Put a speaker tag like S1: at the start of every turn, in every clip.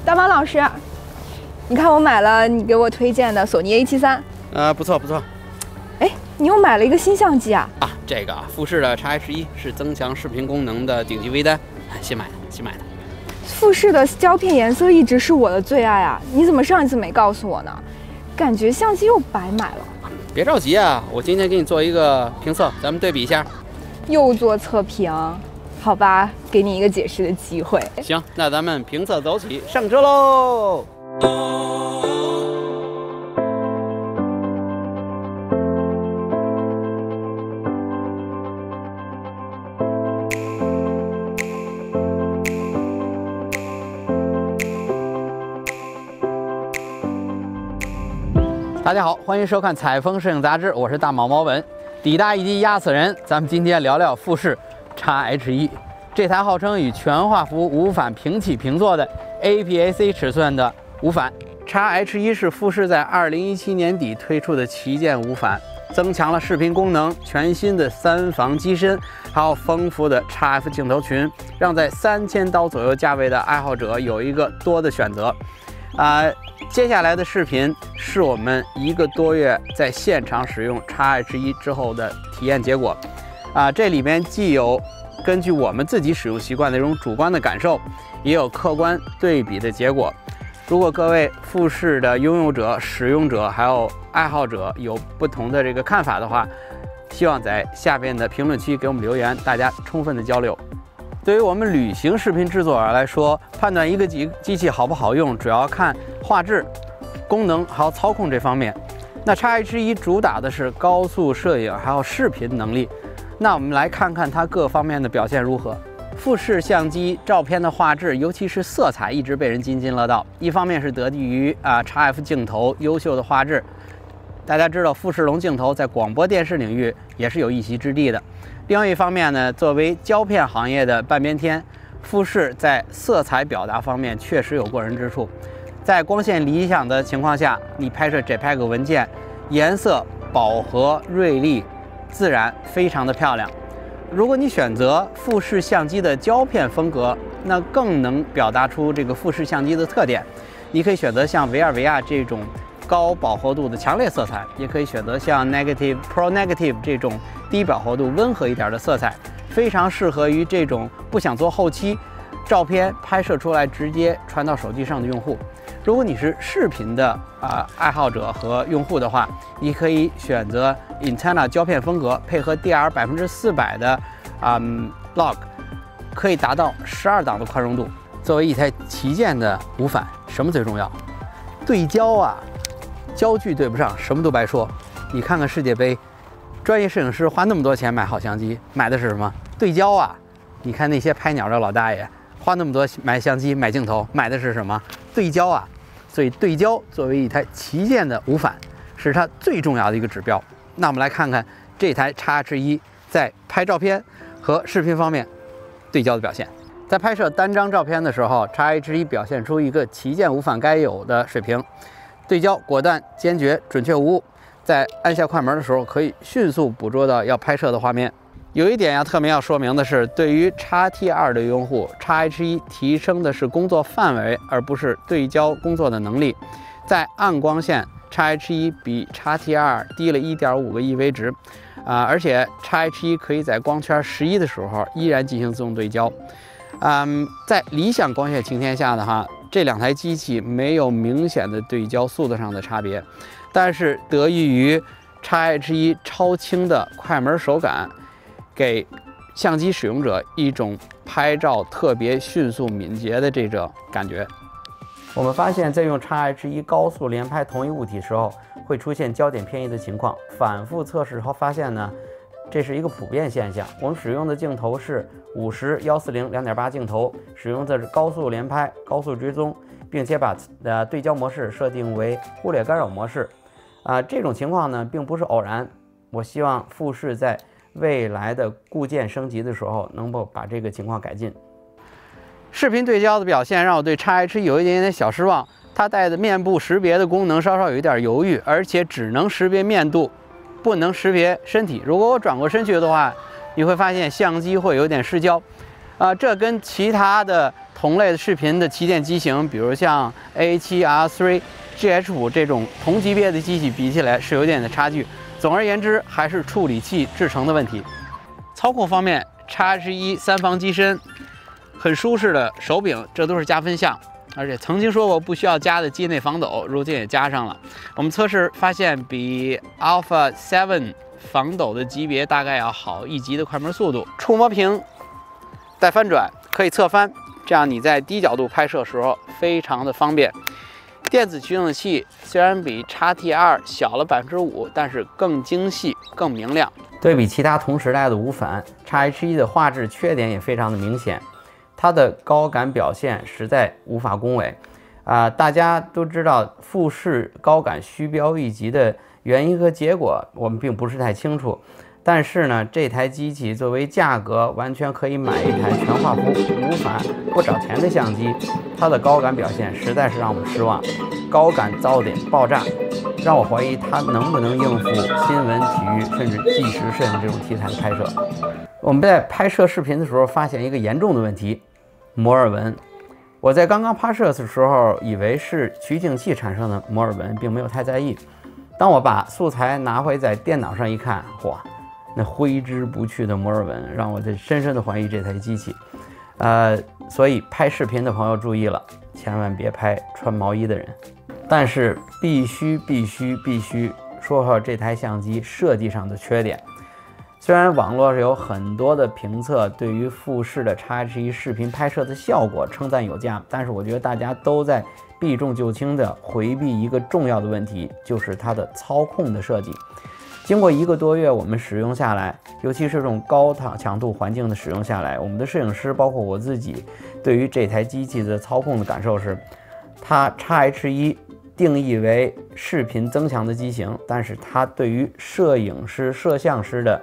S1: 大马老师，你看我买了你给我推荐的索尼 A73。
S2: 不错不错。
S1: 哎，你又买了一个新相机啊？
S2: 这个富士的 X-H1是增强视频功能的顶级微单，新买的。
S1: 富士的胶片颜色一直是我的最爱啊！你怎么上一次没告诉我呢？感觉相机又白买了。
S2: 别着急啊，我今天给你做一个评测，咱们对比一下。
S1: 又做测评？好吧，给你一个解释的机会。
S2: 行，那咱们评测走起，上车喽！大家好，欢迎收看《采风摄影杂志》，我是大毛本。底大一击压死人，咱们今天聊聊富士 X-H1 这台号称与全画幅无反平起平坐的 APS-C 尺寸的无反。X-H1 是富士在2017年底推出的旗舰无反，增强了视频功能，全新的3防机身，还有丰富的 XF 镜头群，让在3000刀左右价位的爱好者有一个多的选择。接下来的视频是我们1个多月在现场使用 X-H1 之后的体验结果。这里面既有根据我们自己使用习惯的这种主观的感受，也有客观对比的结果。如果各位富士的拥有者、使用者还有爱好者有不同的这个看法的话，希望在下边的评论区给我们留言，大家充分的交流。对于我们旅行视频制作者来说，判断一个机器好不好用，主要看画质、功能还有操控这方面。那 X-H1 主打的是高速摄影还有视频能力，那我们来看看它各方面的表现如何。富士相机照片的画质，尤其是色彩，一直被人津津乐道。一方面是得益于XF 镜头优秀的画质，大家知道富士龙镜头在广播电视领域也是有一席之地的。另外一方面呢，作为胶片行业的半边天，富士在色彩表达方面确实有过人之处。在光线理想的情况下，你拍摄 JPEG 文件，颜色饱和、锐利、自然，非常的漂亮。如果你选择富士相机的胶片风格，那更能表达出这个富士相机的特点。你可以选择像维尔维亚这种高饱和度的强烈色彩，也可以选择像 Pro Negative 这种低饱和度温和一点的色彩，非常适合于这种不想做后期照片拍摄出来直接传到手机上的用户。如果你是视频的爱好者和用户的话，你可以选择 Intena 胶片风格，配合 DR400的log， 可以达到12档的宽容度。作为一台旗舰的无反，什么最重要？对焦啊！焦距对不上，什么都白说。你看看世界杯，专业摄影师花那么多钱买好相机，买的是什么？对焦啊！你看那些拍鸟的老大爷，花那么多买相机、买镜头，买的是什么？对焦啊！所以对焦作为一台旗舰的无反，是它最重要的一个指标。那我们来看看这台 X-H1 在拍照片和视频方面对焦的表现。在拍摄单张照片的时候， X-H1 表现出一个旗舰无反该有的水平。对焦果断、坚决、准确无误，在按下快门的时候可以迅速捕捉到要拍摄的画面。有一点特别要说明的是，对于 X-T2 的用户， X-H1 提升的是工作范围，而不是对焦工作的能力。在暗光线， X-H1 比 X-T2 低了 1.5个EV 值，而且 X-H1 可以在光圈11的时候依然进行自动对焦。在理想光线晴天下的话，这两台机器没有明显的对焦速度上的差别，但是得益于 X-H1 超轻的快门手感，给相机使用者一种拍照特别迅速敏捷的这种感觉。我们发现，在用 X-H1 高速连拍同一物体时候，会出现焦点偏移的情况。反复测试后发现呢，这是一个普遍现象。我们使用的镜头是50、140、2.8镜头，使用的是高速连拍、高速追踪，并且把对焦模式设定为忽略干扰模式。这种情况呢，并不是偶然。我希望富士在未来的固件升级的时候，能够把这个情况改进。视频对焦的表现让我对 X-H1 有一点点小失望，它带的面部识别的功能稍稍有一点犹豫，而且只能识别面部，不能识别身体。如果我转过身去的话，你会发现相机会有点失焦。这跟其他的同类的视频的旗舰机型，比如像 A7R3、GH5这种同级别的机器比起来是有点的差距。总而言之，还是处理器制成的问题。操控方面，XH1三防机身，很舒适的手柄，这都是加分项。而且曾经说过不需要加的机内防抖，如今也加上了。我们测试发现，比 Alpha 7防抖的级别大概要好1级的快门速度。触摸屏带翻转，可以侧翻，这样你在低角度拍摄时候非常的方便。电子取景器虽然比 XT2 小了5%，但是更精细、更明亮。对比其他同时代的无反，XH1的画质缺点也非常的明显。它的高感表现实在无法恭维，大家都知道富士高感虚标1级的原因和结果，我们并不是太清楚。但是呢，这台机器作为价格完全可以买一台全画幅无反不找钱的相机，它的高感表现实在是让我们失望，高感噪点爆炸，让我怀疑它能不能应付新闻、体育甚至纪实摄影这种题材的拍摄。我们在拍摄视频的时候发现一个严重的问题。摩尔纹，我在刚刚拍摄的时候以为是取景器产生的摩尔纹，并没有太在意。当我把素材拿回在电脑上一看，嚯，那挥之不去的摩尔纹让我深深的怀疑这台机器。所以拍视频的朋友注意了，千万别拍穿毛衣的人。但是必须说说这台相机设计上的缺点。虽然网络上有很多的评测对于富士的 XH1视频拍摄的效果称赞有加，但是我觉得大家都在避重就轻地回避一个重要的问题，就是它的操控的设计。经过1个多月我们使用下来，尤其是这种高强度环境的使用下来，我们的摄影师包括我自己对于这台机器的操控的感受是，它 XH1定义为视频增强的机型，但是它对于摄影师、摄像师的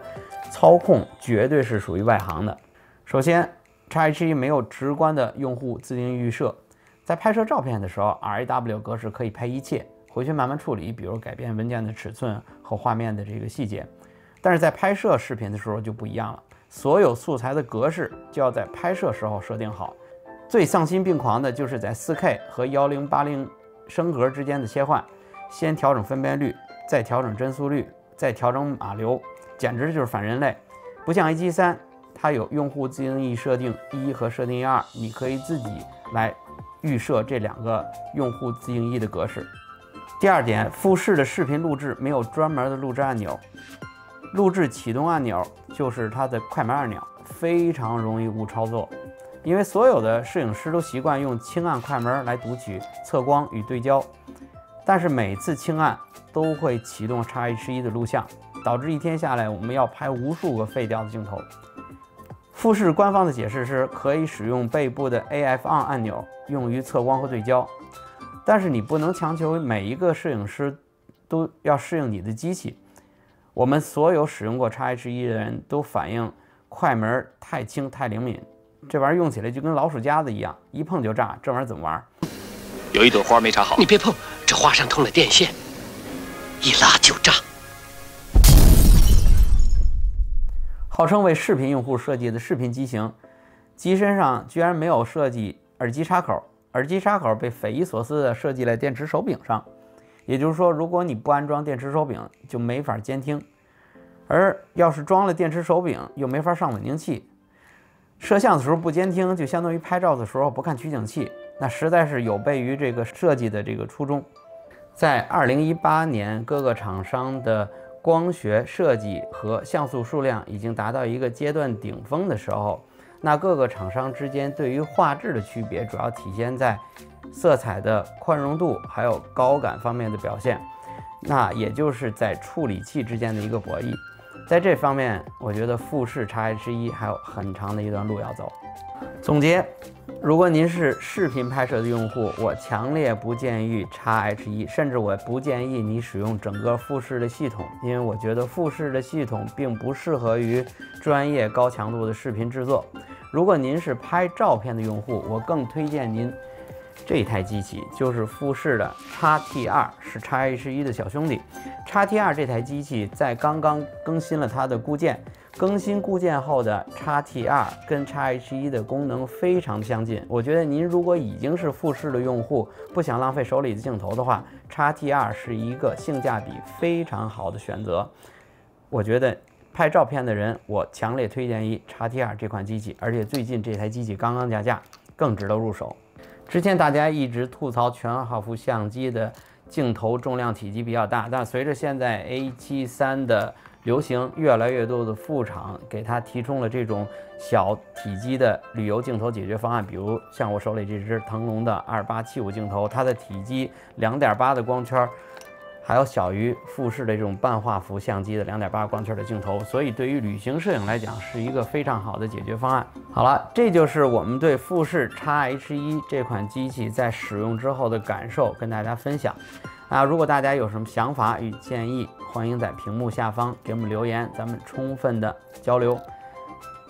S2: 操控绝对是属于外行的。首先 XH1没有直观的用户自定义预设，在拍摄照片的时候 RAW 格式可以拍一切，回去慢慢处理，比如改变文件的尺寸和画面的这个细节。但是在拍摄视频的时候就不一样了，所有素材的格式就要在拍摄时候设定好。最丧心病狂的就是在 4K 和1080升格之间的切换，先调整分辨率，再调整帧速率，再调整码流，简直就是反人类。不像 A7III， 它有用户自定义设定1和设定2，你可以自己来预设这2个用户自定义的格式。第二点，富士的视频录制没有专门的录制按钮，录制启动按钮就是它的快门按钮，非常容易误操作。因为所有的摄影师都习惯用轻按快门来读取测光与对焦，但是每次轻按都会启动 XH1的录像，导致一天下来我们要拍无数个废掉的镜头。富士官方的解释是可以使用背部的 AF on 按钮用于测光和对焦，但是你不能强求每一个摄影师都要适应你的机器。我们所有使用过 XH1的人都反映快门太轻太灵敏，这玩意儿用起来就跟老鼠夹子一样，一碰就炸，这玩意儿怎么玩？
S3: 有一朵花没插好，
S4: 你别碰，这花上通了电线，一拉就炸。
S2: 号称为视频用户设计的视频机型，机身上居然没有设计耳机插口，耳机插口被匪夷所思地设计在电池手柄上。也就是说，如果你不安装电池手柄，就没法监听；而要是装了电池手柄，又没法上稳定器。摄像的时候不监听，就相当于拍照的时候不看取景器，那实在是有悖于这个设计的这个初衷。在2018年，各个厂商的光学设计和像素数量已经达到一个阶段顶峰的时候，那各个厂商之间对于画质的区别主要体现在色彩的宽容度还有高感方面的表现，那也就是在处理器之间的一个博弈。在这方面，我觉得富士 XH1还有很长的一段路要走。总结，如果您是视频拍摄的用户，我强烈不建议 XH1，甚至我不建议你使用整个富士的系统，因为我觉得富士的系统并不适合于专业高强度的视频制作。如果您是拍照片的用户，我更推荐您这台机器，就是富士的 XT2， 是 XH1的小兄弟。XT2 这台机器在刚刚更新了它的固件，更新固件后的 XT2 跟 XH1 的功能非常相近。我觉得您如果已经是富士的用户，不想浪费手里的镜头的话，XT2 是一个性价比非常好的选择。我觉得拍照片的人，我强烈推荐XT2 这款机器，而且最近这台机器刚刚加价，更值得入手。之前大家一直吐槽全画幅相机的镜头重量体积比较大，但随着现在 A7III 的流行，越来越多的副厂给它提供了这种小体积的旅游镜头解决方案，比如像我手里这只腾龙的2875镜头，它的体积2.8的光圈，还有小于富士的这种半画幅相机的2.8光圈的镜头，所以对于旅行摄影来讲是一个非常好的解决方案。好了，这就是我们对富士 XH1 这款机器在使用之后的感受，跟大家分享。如果大家有什么想法与建议，欢迎在屏幕下方给我们留言，咱们充分的交流。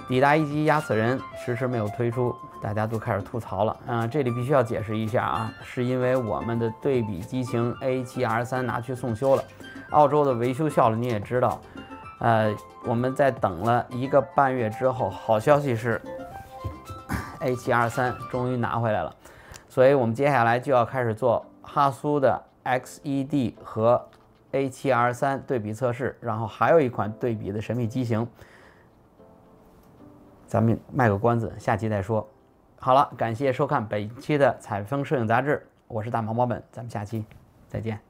S2: 抵达一机压死人迟迟没有推出，大家都开始吐槽了。这里必须要解释一下啊，是因为我们的对比机型 A7R3 拿去送修了，澳洲的维修效率你也知道。我们在等了1个半月之后，好消息是 A7R3 终于拿回来了，所以我们接下来就要开始做哈苏的 XED 和 A7R3 对比测试，然后还有一款对比的神秘机型，咱们卖个关子，下期再说。好了，感谢收看本期的采风摄影杂志，我是大毛毛本，咱们下期再见。